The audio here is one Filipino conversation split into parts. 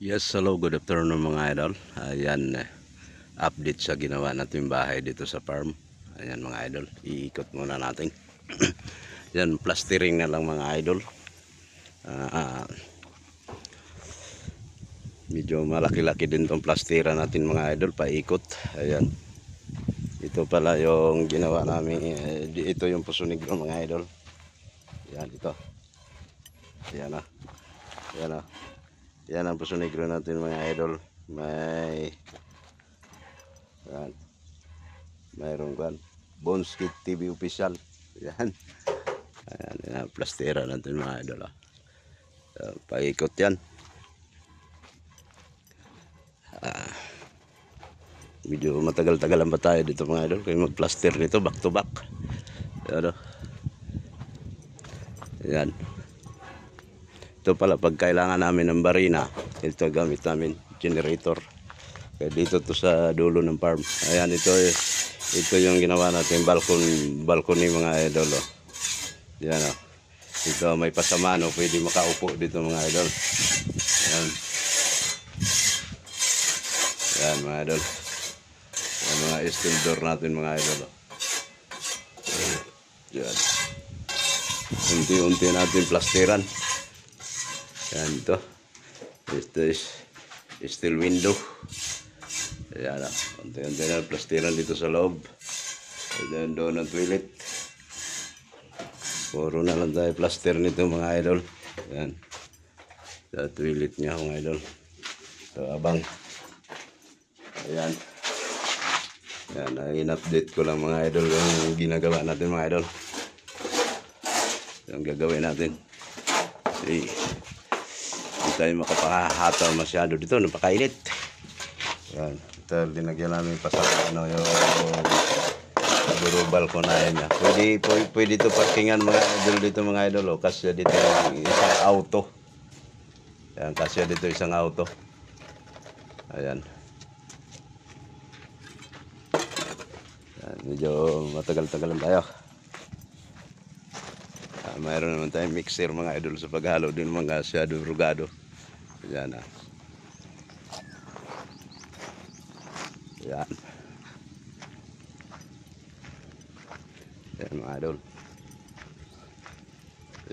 Yes, hello, good afternoon mga idol. Ayan, update sa ginawa natin bahay dito sa farm. Ayan mga idol, iikot muna natin. Ayan, plastering na lang mga idol. Medyo malaki-laki din tong plastira natin mga idol, paikot. Ayan, ito pala yung ginawa namin. Ito yung Puso Negro mga idol. Ayan, ito. Ayan na. Ayan na. Yan ang Puso Negro natin mga idol. Mayroong kan Bonskit TV official. Yan. Ayan, yan plastera natin mga idol. Paikot yan. Medyo matagal-tagalan pa tayo dito mga idol kaya mag-plaster nito back to back. Yan. Yan. Ito pala pag kailangan namin ng barina, ito gamit namin generator. Kaya dito to sa dulo ng farm. Ayan, ito yung ginawa natin balcony mga idol. Oh. Yan oh. Ito may pasamano, pwede makaupo dito mga idol. Ayan. Yan mga idol. Yan mga steel door natin mga idol. Oh. Yan. Unti-unti natin plasteran. Yan ito. Ito is steel window. Ayan. Unti-unti na plastiran dito sa loob. Ayan doon ang toilet. Puro na lang tayo plaster nito mga idol. Ayan. Sa toilet niya mga idol. So abang. Ayan. Ayan. In-update ko lang mga idol yung ginagawa natin mga idol. Yung gagawin natin. Hindi tayo makapahataw masyado dito, napakainit. Yan, ito dinagyan namin pa sa yung durubal ko na yan. Pwede ito parkingan mga idol dito mga idol. Kasi dito isang auto. Yan, kasi dito isang auto. Ayan. Yan, medyo matagal-tagalan tayo. Mayroon naman tayong mixer mga idol sa paghalo din mga shadow rugado. Ayan na. Ayan. Ayan mga idol.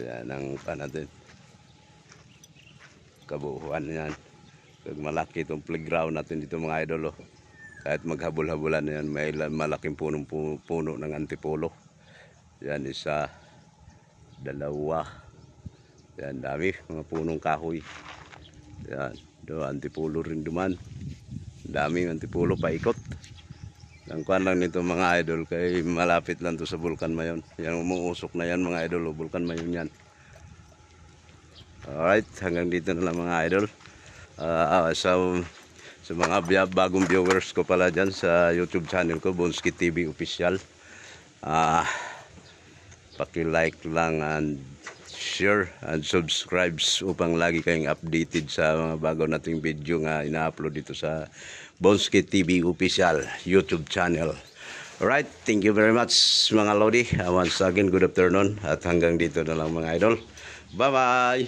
Ayan ang natin. Kabuuan yan. Pag malaki itong playground natin dito mga idol. Oh. Kahit maghabol-habulan yan, may malaking puno ng antipolo. Yan isa. Dalawa. Yan, dami. Mga punong kahoy. Yan. Do, antipolo rin duman. Dami antipolo paikot. Ang kuhan lang nito mga idol. Kaya malapit lang to sa Vulcan Mayon. Yan umuusok na yan mga idol. Vulcan Mayon yan. Alright. Hanggang dito na lang mga idol. Sa mga bagong viewers ko pala dyan sa YouTube channel ko. Bonskit TV official. Paki-like lang and share and subscribe upang lagi kayong updated sa mga bago nating video nga ina-upload dito sa Bonskit TV official YouTube channel. Alright, thank you very much mga lodi. Once again, good afternoon at hanggang dito na lang mga idol. Bye bye!